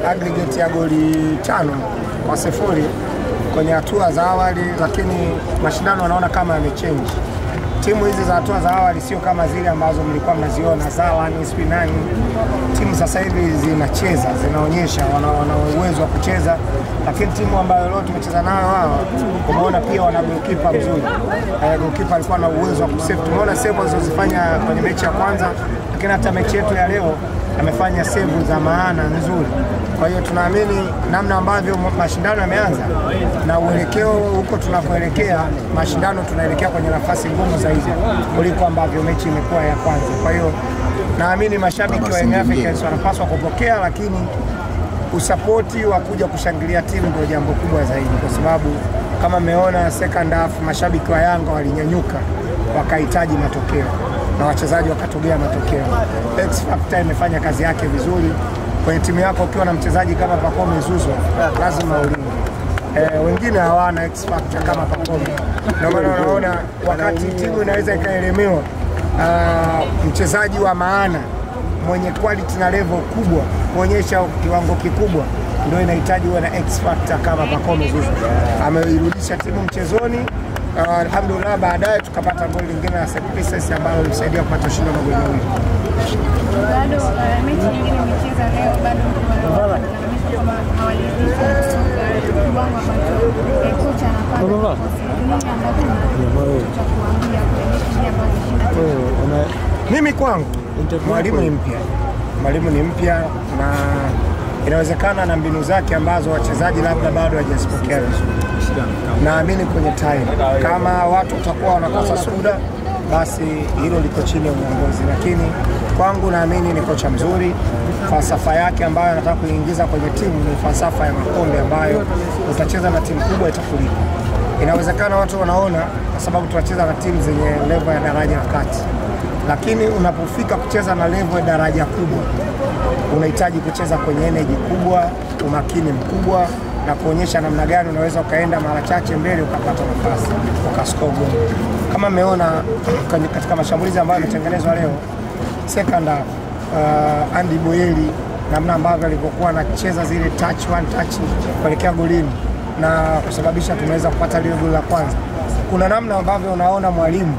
Aggregate ya goli 5-0 kwenye hatua za awali, lakini mashindano wanaona kama yamechange. Timu hizi za hatua za awali sio kama zile ambazo mlikuwa mnaziona Zawani, Spinani. Timu sasa hivi zinacheza, zinaonyesha wana uwezo wa kucheza, lakini timu ambayo leo tumecheza nayo wao, umeona pia wana goalkeeper mzuri. Goalkeeper alikuwa na uwezo wa kusave. Tumeona save alizozifanya kwenye mechi ya kwanza, lakini hata mechi yetu ya leo amefanya save za maana nzuri. Kwa hiyo tunaamini namna ambavyo mashindano yameanza na uelekeo huko tunakoelekea, mashindano tunaelekea kwenye nafasi ngumu zaidi kuliko ambavyo mechi imekuwa ya kwanza. Kwa hiyo naamini mashabiki wa Young Africans wanapaswa kupokea, lakini usapoti wa kuja kushangilia timu ndio jambo kubwa zaidi, kwa sababu kama mmeona second half mashabiki wa Yanga walinyanyuka wakahitaji matokeo na wachezaji wakatogea matokeo. X Factor imefanya kazi yake vizuri. Kwenye timu yako ukiwa na mchezaji kama Pacome Zouzoua lazima ulinde. Wengine hawana X Factor kama Pacome. Ndio maana unaona wakati timu inaweza ikaelemewa, mchezaji wa maana mwenye quality na level kubwa kuonyesha kiwango kikubwa ndio inahitaji uwe na X Factor kama Pacome Zouzoua. Ameirudisha timu mchezoni. Alhamdulillah, baadaye tukapata goli lingine la set pieces ambalo lilisaidia kupata ushindi wa magoli mawili. Bado mechi nyingine imecheza leo, bado kama hawaliridhika kiwango ambacho kocha anapanga. Mimi kwangu mwalimu ni mpya na inawezekana na mbinu zake ambazo wachezaji labda bado hawajazipokea vizuri. Naamini kwenye time kama watu watakuwa wanakosa suda, basi hilo liko chini ya uongozi, lakini kwangu naamini ni kocha mzuri. Falsafa yake ambayo anataka kuingiza kwenye timu ni falsafa ya makombe ambayo utacheza na timu kubwa itakulipa. Inawezekana watu wanaona kwa sababu tunacheza na timu zenye level ya daraja la kati, lakini unapofika kucheza na level ya daraja kubwa unahitaji kucheza kwenye energy kubwa, umakini mkubwa, na kuonyesha namna gani unaweza ukaenda mara chache mbele ukapata nafasi ukascore goal. Kama mmeona katika mashambulizi ambayo yametengenezwa leo second half, Andy Boyeli namna ambavyo alivyokuwa anacheza zile touch one touch kuelekea golini na kusababisha tumeweza kupata lile goli la kwanza. Kuna namna ambavyo unaona mwalimu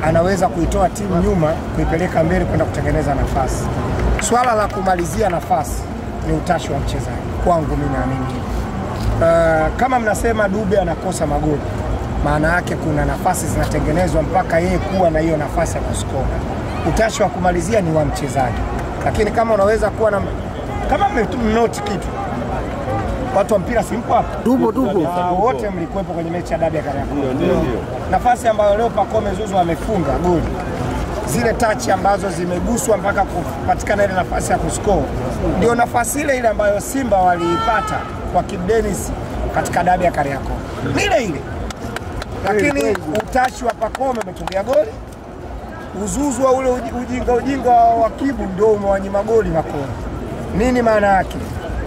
anaweza kuitoa timu nyuma kuipeleka mbele kwenda kutengeneza nafasi. Swala la kumalizia nafasi ni utashi wa mchezaji. Kwangu mimi naamini kama mnasema Dube anakosa magoli, maana yake kuna nafasi zinatengenezwa mpaka yeye kuwa na hiyo nafasi ya kuscore. Utashi wa kumalizia ni wa mchezaji. Lakini kama unaweza kuwa na kama mnoti kitu, watu wa mpira simpo hapa. Tupo. Wote mlikuwepo kwenye mechi ya dabi ya Kariakoo. Nafasi ambayo leo Pacome Zouzoua amefunga goli, zile touch ambazo zimeguswa mpaka kupatikana ile nafasi ya kuscore, ndio nafasi ile ambayo Simba waliipata kwa Kibu Denis katika dabi ya Kariakoo. Ni ile. Lakini utashi wa Pacome umetungia goli. Zouzoua ule ujinga wa Kibu ndio umewanyima goli Pacome. Nini maana yake?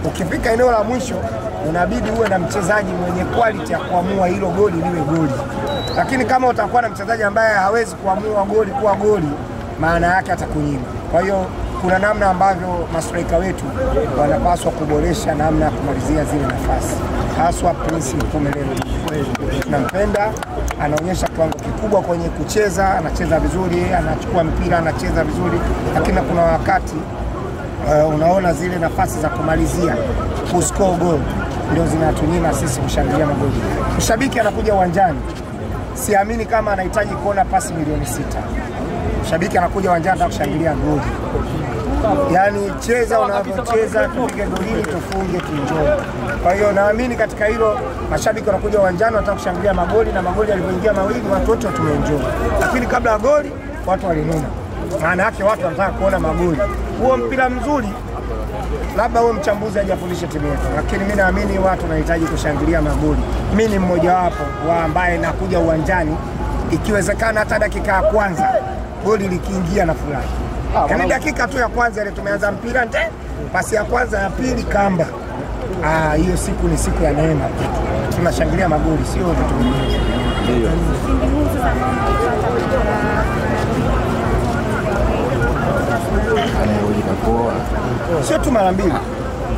Ukifika eneo la mwisho unabidi uwe na mchezaji mwenye quality ya kuamua hilo goli liwe goli. Lakini kama utakuwa na mchezaji ambaye hawezi kuamua goli kuwa goli, maana yake atakunyima. Kwa hiyo kuna namna ambavyo mastrika wetu wanapaswa kuboresha namna ya kumalizia zile nafasi. Haswa Prince Mpumelelo. Tunampenda, anaonyesha kiwango kikubwa kwenye kucheza, anacheza vizuri, anachukua mpira, anacheza vizuri, lakini kuna wakati unaona zile nafasi za kumalizia kuscore goal ndio zinatunyima sisi kushangilia magoli. Mshabiki anakuja uwanjani, siamini kama anahitaji kuona pasi milioni 6. Mshabiki anakuja uwanjani anataka kushangilia goli. Yaani cheza unavyocheza, tupige golini, tufunge, tuenjoy. Kwa hiyo naamini katika hilo mashabiki wanakuja uwanjani wanataka kushangilia magoli, na magoli yalipoingia mawili watu wote tumeenjoy. Lakini kabla ya goli watu walinuna. Maana yake watu wanataka kuona magoli. Huo mpira mzuri labda wewe mchambuzi hajafundisha timu yetu, lakini mimi naamini watu wanahitaji kushangilia magoli. Mimi ni mmoja wapo wa ambaye nakuja uwanjani ikiwezekana hata dakika ya kwanza goli likiingia na furahi. Yaani dakika tu ya kwanza ile tumeanza mpira pasi ya kwanza ya pili kamba. Hiyo siku ni siku ya neema. Tunashangilia magoli sio vitu vingine. Ndio. mara mbili.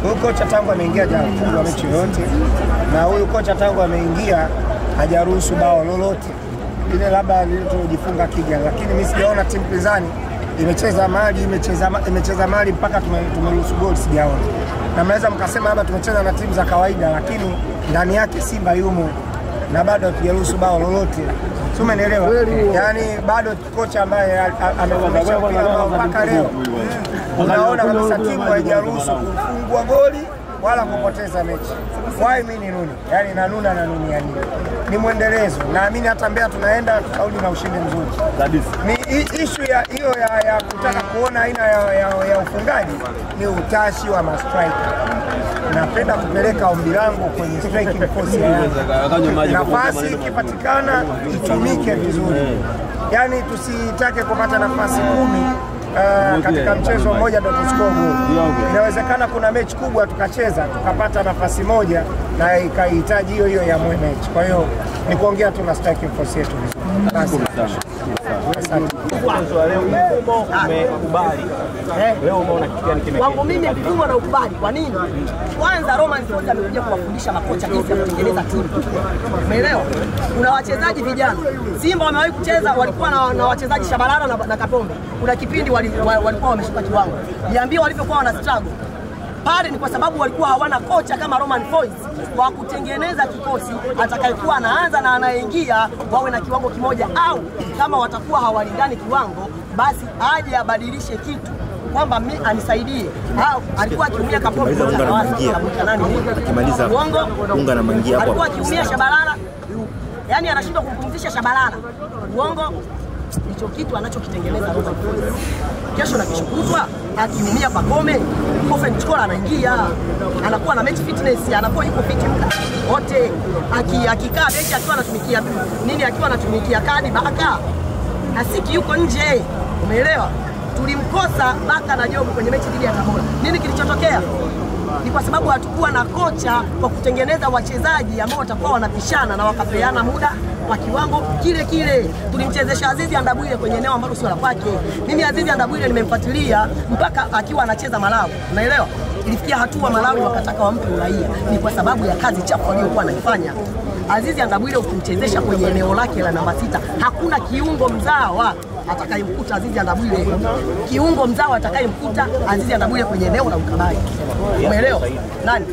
Huyu kocha tangu ameingia hajafungwa mechi yoyote, na huyu kocha tangu ameingia hajaruhusu bao lolote. Ile labda tulijifunga Kiga, lakini mimi sijaona timu pinzani imecheza mali mpaka tumeruhusu goli, sijaona. Na mnaweza mkasema labda tumecheza na timu za kawaida, lakini ndani yake Simba yumo na bado hatujaruhusu bao lolote. Sio, umeelewa? Yaani bado kocha ambaye amefundisha mpaka leo unaona kabisa timu haijaruhusu kufungwa goli wala kupoteza mechi. Why mimi nuni? Yaani nanuni yani. Ni mwendelezo. Naamini hata Mbeya tunaenda tutarudi na ushindi mzuri. Ni issue ya hiyo ya kutaka kuona aina ya ufungaji ni utashi wa mastriker. Napenda kupeleka ombi langu kwenye striking force ya Yanga. Nafasi ikipatikana itumike vizuri. Yaani tusitake kupata nafasi 10 katika mchezo mmoja ndio tuscore goli. Inawezekana kuna mechi kubwa tukacheza tukapata nafasi moja na ikahitaji hiyo ya mwe mechi. Kwa hiyo ni kuongea tu na striking force yetu vizuri. Leo umeona kitu gani kimekea? Wangu mimi mkubwa na ukubali. Kwa nini? Kwanza Roman Folz amekuja kuwafundisha makocha jinsi ya kutengeneza timu. Umeelewa? Kuna wachezaji vijana. Simba wamewahi kucheza, walikuwa na wachezaji Shabalala na Kapombe. Kuna kipindi walikuwa wameshuka kiwango. Niambie walivyokuwa wana struggle. Pale ni kwa sababu walikuwa hawana kocha kama Roman Folz wa kutengeneza kikosi atakayekuwa anaanza na anayeingia wawe na kiwango kimoja, au kama watakuwa hawalingani kiwango basi aje abadilishe kitu kwamba mimi anisaidie. Alikuwa akiumia Kapombe akimaliza unga na mangia hapo, alikuwa akiumia Shabalala, yani anashindwa kumpumzisha Shabalala. Uongo hicho kitu anachokitengeneza Roman Folz. Kesho na kesho kutwa akiumia Pacome, offense score anaingia, anakuwa na match fitness, anakuwa yuko fit muda wote. Akikaa benchi akiwa anatumikia nini, akiwa anatumikia kadi Baka, asiki yuko nje. Umeelewa? Tulimkosa Baka na Jobu kwenye mechi dhidi ya Tabora. Nini kilichotokea? Ni kwa sababu hatukuwa na kocha wa kutengeneza wachezaji ambao watakuwa wanapishana na wakapeana muda kwa kiwango kile kile. Tulimchezesha Azizi Andabwile kwenye eneo ambalo sio la kwake. Mimi Azizi Andabwile nimemfuatilia mpaka akiwa anacheza Malawi. Unaelewa? Ilifikia hatua Malawi wakataka wampe uraia. Ni kwa sababu ya kazi chafu aliyokuwa anaifanya. Azizi Andabwile ukimchezesha kwenye eneo lake la namba 6, hakuna kiungo mzawa atakayemkuta Azizi Andabwile. Kiungo mzawa atakayemkuta Azizi Andabwile kwenye eneo la ukabaji. Umeelewa? Nani?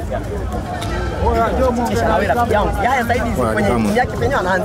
Kesha na wewe rafiki yangu. Yaya zaidi kwenye timu yake penyewe anaanza.